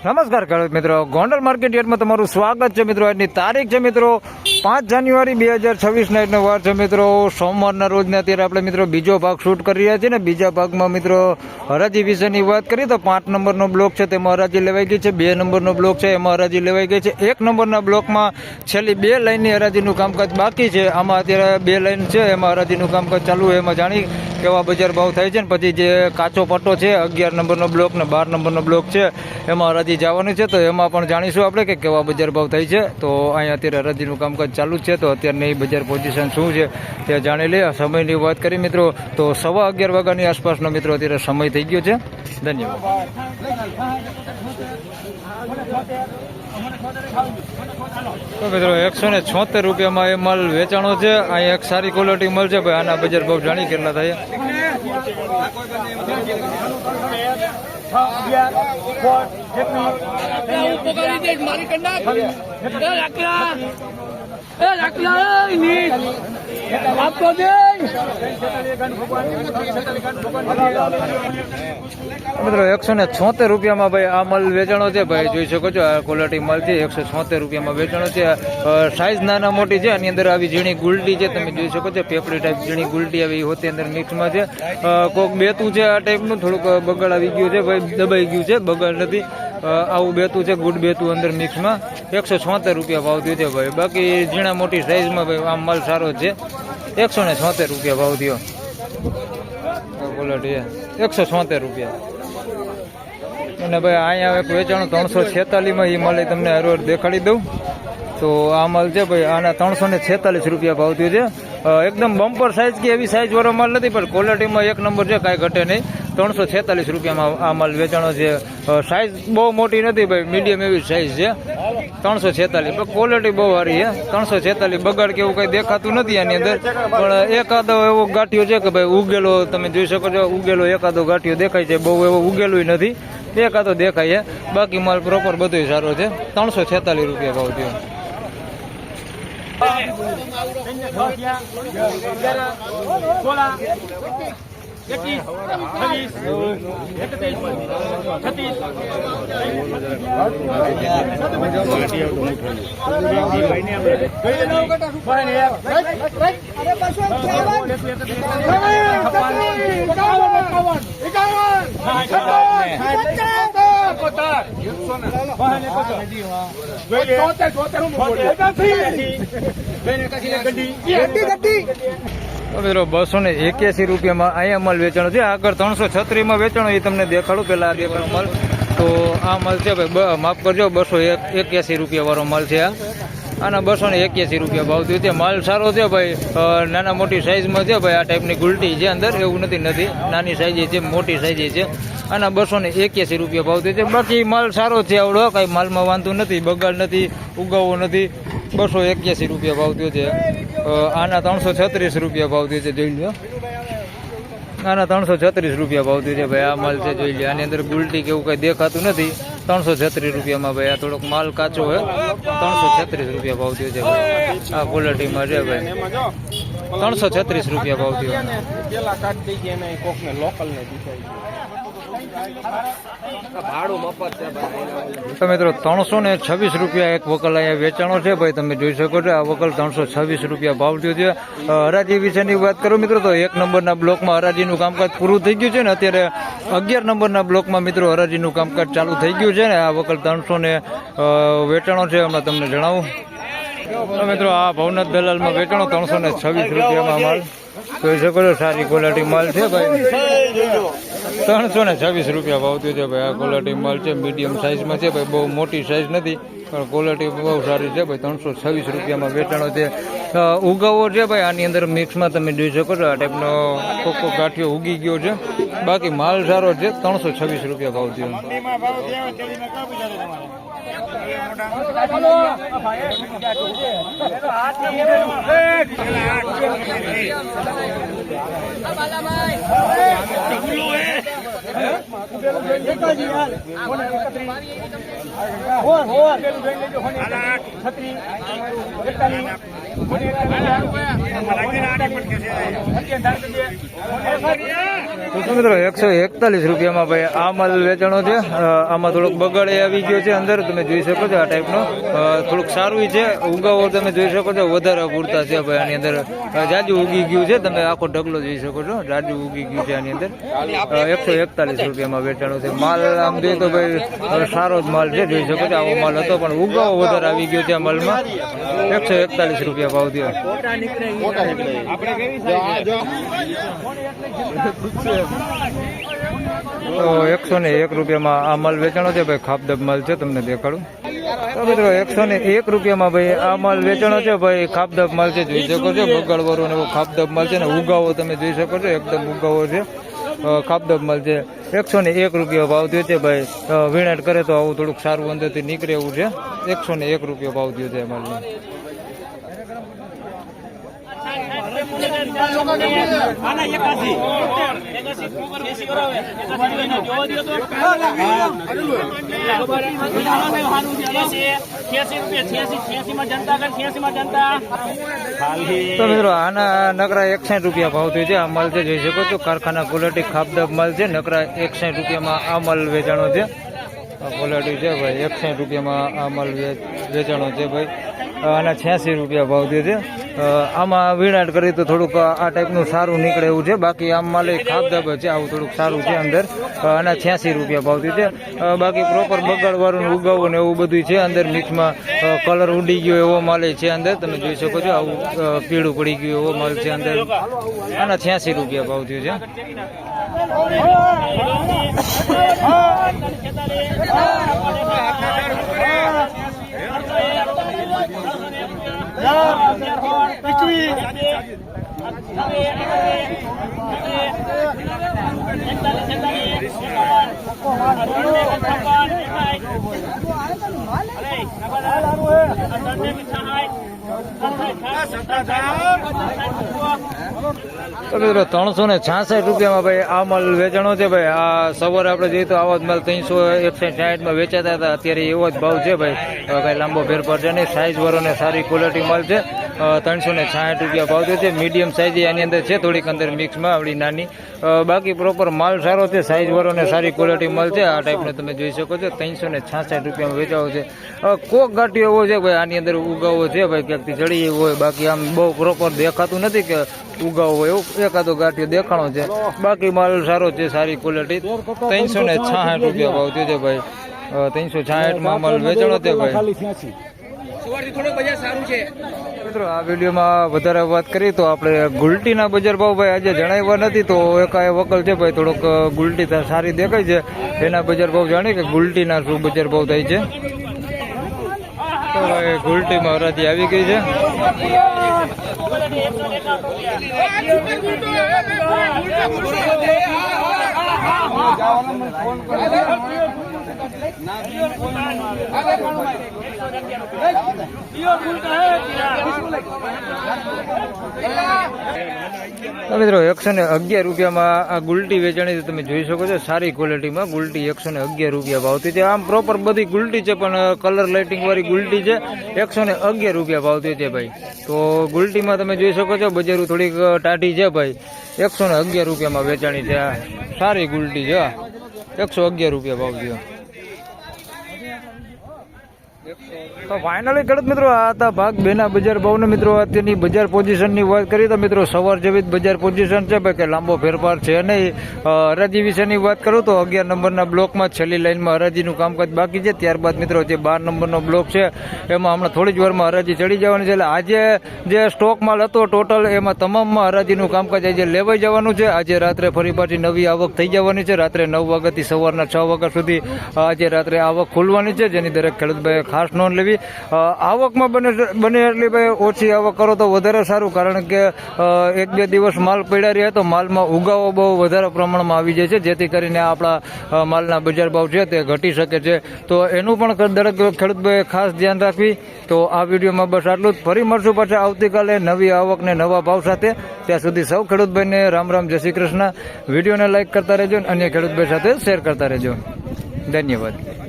નમસ્કાર ખેડૂત મિત્રો, ગોંડલ માર્કેટ યાર્ડમાં તમારું સ્વાગત છે મિત્રો. આજની તારીખ છે મિત્રો 5 જાન્યુઆરી 2026 ના વાર છે મિત્રો, સોમવારના રોજને અત્યારે આપણે મિત્રો બીજો ભાગ શૂટ કરી રહ્યા છીએ ને બીજા ભાગમાં મિત્રો હરાજી વિશેની વાત કરીએ તો 5 નંબરનો બ્લોક છે તેમાં હરાજી લેવાઈ ગઈ છે, 2 નંબરનો બ્લોક છે એમાં હરાજી લેવાઈ ગઈ છે, 1 નંબરના બ્લોકમાં છેલ્લી 2 લાઇનની હરાજીનું કામકાજ બાકી છે. આમાં અત્યારે 2 લાઇન છે એમાં હરાજીનું કામકાજ ચાલુ હોય એમાં જાણી કેવા બજાર ભાવ થાય છે ને પછી જે કાચો પટ્ટો છે 11 નંબરનો બ્લોક ને 12 નંબરનો બ્લોક છે એમાં હરાજી જવાની છે તો એમાં પણ જાણીશું આપણે કે કેવા બજાર ભાવ થાય છે. તો અહીંયા અત્યારે હરાજીનું કામકાજ ચાલુ જ છે તો અત્યારની બજાર પોઝિશન શું છે તે જાણી લઈએ. સમયની વાત કરી મિત્રો તો 11:15 વાગ્યાની આસપાસનો મિત્રો અત્યારે સમય થઈ ગયો છે. ધન્યવાદ. તો મિત્રો 176 રૂપિયામાં એ માલ વેચાણો છે. અહીંયા એક સારી ક્વોલિટી માલ છે ભાઈ, આના બજાર ભાવ જાણી કેટલા થાય. મિત્રો 176 રૂપિયામાં ભાઈ આ માલ વેચાણો છે ભાઈ, જોઈ શકો છો આ ક્વોલિટી માલ છે. 176 રૂપિયામાં વેચાણો છે. સાઈઝ નાના મોટી છે, આની અંદર આવી ઝીણી ગુલટી છે તમે જોઈ શકો છો, પેપડી ટાઈપ ઝીણી ગુલટી આવી હોતી અંદર મિક્સમાં છે. કોક બેતું છે આ ટાઈપનું, થોડુંક બગાડ આવી ગયું છે ભાઈ, દબાઈ ગયું છે, બગાડ નથી. આવું બેતું છે, ગુડ બેતું અંદર મિક્સમાં. 176 રૂપિયા ભાવ થયો છે ભાઈ. બાકી ઝીણા મોટી સાઈઝમાં ભાઈ આમ માલ સારો છે. 176 રૂપિયા ભાવ થયો ક્વોલિટી, 176 રૂપિયા. અને ભાઈ અહીંયા એક વેચાણું 346માં એ માલ તમને હરવાર દેખાડી દઉં તો આ માલ છે ભાઈ, આના 346 રૂપિયા ભાવ થયો છે. એકદમ બમ્પર સાઇઝ કે એવી સાઇઝ વાળો માલ નથી પણ ક્વોલિટીમાં 1 નંબર છે, કાંઈ ઘટે નહીં. 346 રૂપિયામાં આ માલ વેચાણો છે. સાઇઝ બહુ મોટી નથી ભાઈ, મીડિયમ એવી સાઇઝ છે. 346 પણ ક્વોલિટી બહુ સારી છે. 346 બગાડ કે એવું કંઈ દેખાતું નથી આની અંદર, પણ એકાદો એવો ગાંઠિયો છે કે ભાઈ ઉગેલો તમે જોઈ શકો છો, ઉગેલો એકાદો ગાંઠિયો દેખાય છે, બહુ એવો ઉગેલું નથી, એકાદો દેખાય છે. બાકી માલ પ્રોપર બધો સારો છે. 346 રૂપિયા ભાવ થયો. મિત્રો 281 રૂપિયામાં અહીંયા માલ વેચાણો છે. આગળ 336માં વેચાણો એ તમને દેખાડું, પેલા દેખાડો માલ. તો આ માલ છે ભાઈ, માફ કરજો, 281 રૂપિયા વાળો માલ છે. આના 281 રૂપિયા ભાવ થયો છે. માલ સારો છે ભાઈ, નાના મોટી સાઈઝમાં છે ભાઈ. આ ટાઈપની ગુલટી છે અંદર, એવું નથી, નાની સાઈઝ છે, મોટી સાઈઝ છે. આના 281 રૂપિયા ભાવ થયો છે. બાકી માલ સારો છે આવડો, કાંઈ માલમાં વાંધો નથી, બગાડ નથી, ઉગાવો નથી. 281 રૂપિયા ભાવ થયો છે. આના 336 રૂપિયા ભાવ થયો છે, જોઈ લો. આના 336 રૂપિયા ભાવ થયો છે ભાઈ. આ માલ છે, જોઈ લો. આની અંદર ગુલટી કે એવું કંઈ દેખાતું નથી. 336 રૂપિયામાં ભાઈ. આ થોડોક માલ કાચો હોય. 336 રૂપિયા ભાવ થયો છે ભાઈ. આ ક્વોલિટીમાં છે ભાઈ. 336 રૂપિયા ભાવ થયો. તો મિત્રો 326 રૂપિયા એક વકલ અહીંયા વેચાણો છે ભાઈ, તમે જોઈ શકો છો. આ વકલ 326 રૂપિયા ભાવ થયો છે. હરાજી વિશેની વાત કરું મિત્રો તો 1 નંબરના બ્લોકમાં હરાજીનું કામકાજ પૂરું થઈ ગયું છે ને અત્યારે 11 નંબરના બ્લોકમાં મિત્રો હરાજીનું કામકાજ ચાલુ થઈ ગયું છે ને. આ વકલ 300 વેચાણો છે, હમણાં તમને જણાવું. તો મિત્રો આ ભવનાથ દલાલમાં વેચાણો 326 રૂપિયામાં માલ જોઈ શકો છો. સારી ક્વોલિટી માલ છે ભાઈ. 326 રૂપિયા ભાવ થયો છે ભાઈ. આ ક્વોલિટી માલ છે, મીડિયમ સાઇઝમાં છે ભાઈ, બહુ મોટી સાઇઝ નથી પણ ક્વોલિટી બહુ સારી છે ભાઈ. 326 રૂપિયામાં વેચાણો છે. ઉગાવો છે ભાઈ, આની અંદર મિક્સમાં તમે જોઈ શકો છો. આ ટાઈપનો કોકો ગાંઠિયો ઉગી ગયો છે. બાકી માલ સારો છે. 326 રૂપિયા ભાવ થયો. તો મિત્રો 141 રૂપિયામાં ભાઈ આ માલ વેચાણો છે. આમાં થોડોક બગાડે આવી ગયો છે અંદર, તમે જોઈ શકો છો. આ ટાઈપનો થોડુંક સારું છે. ઉગાવો તમે જોઈ શકો છો વધારે પૂરતા છે ભાઈ. આની અંદર જાજુ ઉગી ગયું છે, તમે આખો ઢગલો જોઈ શકો છો. જાજુ ઉગી ગયું છે આની અંદર. 141 રૂપિયામાં વેચાણો છે માલ. આમ જોઈએ તો ભાઈ સારો જ માલ છે, જોઈ શકો છો. આવો માલ હતો પણ ઉગાવો વધારે આવી ગયો છે આ માલમાં. 141 રૂપિયા ભાવ થયો. તો 101 રૂપિયામાં આ માલ વેચાણો છે ભાઈ. ખાપદબ માલ છે, તમને દેખાડું. તો મિત્રો 101 રૂપિયામાં ભાઈ આ માલ વેચાણો છે ભાઈ. ખાપદબ માલ છે, જોઈ શકો છો. બગાડવાળો ને એવો ખાપદબ માલ છે ને ઉગાવો તમે જોઈ શકો છો. એકદમ ઉગાવો છે, ખાપદબ માલ છે. 101 રૂપિયા ભાવ થયો છે ભાઈ. વીણાટ કરે તો આવું થોડુંક સારું અંદરથી નીકળે એવું છે. 101 રૂપિયા ભાવ થયો છે માલનો. તો મિત્રો આના નકરા 61 રૂપિયા ભાવ થયો છે. આ માલ છે, જોઈ શકો છો. કારખાના ક્વોલિટી ખાપદબ માલ છે. નકરા 61 રૂપિયામાં આ માલ વેચાણો છે. આ ક્વોલિટી છે ભાઈ. 61 રૂપિયામાં આ માલ વેચાણો છે ભાઈ. આના 86 રૂપિયા ભાવ થયો છે. આમાં વીણાટ કરી તો થોડુંક આ ટાઈપનું સારું નીકળે એવું છે. બાકી આમ માલ ખાપદબ છે, આવું થોડુંક સારું છે અંદર. આના 86 રૂપિયા ભાવ થયો છે. બાકી પ્રોપર બગાડવાળું ઉગાવું ને એવું બધું છે અંદર. મિક્સમાં કલર ઉડી ગયો એવો માલ છે અંદર, તમે જોઈ શકો છો. આવું પીળું પડી ગયું એવો માલ છે અંદર. આના 86 રૂપિયા ભાવ થયો છે. તો મિત્રો 366 રૂપિયામાં ભાઈ આ માલ વેચાણો છે ભાઈ. આ સવારે આપણે જોઈએ તો આવો જ માલ 360 વેચાતા હતા. અત્યારે એવો જ ભાવ છે ભાઈ. કઈ લાંબો ફેરફાર છે નહીં. સાઇઝ વાળો ને સારી ક્વોલિટી માલ છે. 360 રૂપિયા ભાવ છે. મીડિયમ સાઇઝ આની અંદર છે, થોડીક અંદર મિક્સમાં આવડી નાની. બાકી પ્રોપર માલ સારો છે, સાઇઝ વાળો ને સારી ક્વોલિટી માલ છે. આ ટાઈપનો તમે જોઈ શકો છો. 366 રૂપિયામાં વેચાવો છે. કોક ગાંઠિયો એવો છે ભાઈ. આની અંદર ઉગાવો છે ભાઈ, ક્યાંકથી ચડી એવું હોય. બાકી આમ બહુ પ્રોપર દેખાતું નથી કે ઉગાવો હોય એવું. એકાદો ગાંઠિયો દેખાણો છે. બાકી માલ સારો છે, સારી ક્વોલિટી. 366 રૂપિયા ભાવ થયો છે ભાઈ. 366 માલ વેચાણો છે ભાઈ. મિત્રો આ વિડીયોમાં વધારે વાત કરી તો આપણે ગુલટીના બજાર ભાવ ભાઈ આજે જણાવ્યા નથી. તો એકાએ વકલ છે ભાઈ, થોડોક ગુલટી સારી દેખાય છે. એના બજાર ભાવ જાણીએ કે ગુલટીના શું બજાર ભાવ થાય છે. તો ભાઈ ગુલટીમાં હરાજી આવી ગઈ છે. મિત્રો 111 રૂપિયામાં આ ગુલટી વેચાણી તમે જોઈ શકો છો. સારી ક્વોલિટીમાં ગુલટી 111 રૂપિયા ભાવથી છે. આમ પ્રોપર બધી ગુલટી છે પણ કલર લાઇટિંગ વાળી ગુલટી છે. 111 રૂપિયા ભાવથી છે ભાઈ. તો ગુલટીમાં તમે જોઈ શકો છો બજારું થોડીક ટાઢી છે ભાઈ. 111 રૂપિયામાં વેચાણી છે. સારી ગુલટી છે. 111 રૂપિયા ભાવ થયો. તો ફાઇનલી ખેડૂત મિત્રો આ હતા ભાગ 2 ના બજાર ભાવને. મિત્રો અત્યારની બજાર પોઝિશનની વાત કરીએ તો મિત્રો સવાર જેવી જ બજાર પોઝિશન છે ભાઈ, કે લાંબો ફેરફાર છે નહીં. હરાજી વિશેની વાત કરું તો 11 નંબરના બ્લોકમાં છેલ્લી લાઇનમાં હરાજીનું કામકાજ બાકી છે. ત્યારબાદ મિત્રો જે 12 નંબરનો બ્લોક છે એમાં હમણાં થોડી જ વારમાં હરાજી ચડી જવાની છે. એટલે આજે જે સ્ટોક માલ હતો ટોટલ એમાં તમામમાં હરાજીનું કામકાજ આજે લેવાઈ જવાનું છે. આજે રાત્રે ફરી પાછી નવી આવક થઈ જવાની છે. રાત્રે 9 વાગ્યાથી સવારના 6 વાગ્યા સુધી આજે રાત્રે આવક ખુલવાની છે, જેની દરેક ખેડૂતભાઈ ખાસ નોંધ લેવી. આવકમાં બને એટલી ભાઈ ઓછી આવક કરો તો વધારે સારું, કારણ કે 1-2 દિવસ માલ પડ્યા રહ્યા તો માલમાં ઉગાવો બહુ વધારે પ્રમાણમાં આવી જાય છે, જેથી કરીને આપણા માલના બજાર ભાવ છે તે ઘટી શકે છે. તો એનું પણ દરેક ખેડૂતભાઈ ખાસ ધ્યાન રાખવી. તો આ વિડીયોમાં બસ આટલું જ. ફરી મળશું પાછા આવતીકાલે નવી આવક ને નવા ભાવ સાથે. ત્યાં સુધી સૌ ખેડૂતભાઈને રામ રામ, જય શ્રી કૃષ્ણ. વિડીયોને લાઇક કરતા રહેજો અને અન્ય ખેડૂતભાઈ સાથે શેર કરતા રહેજો. ધન્યવાદ.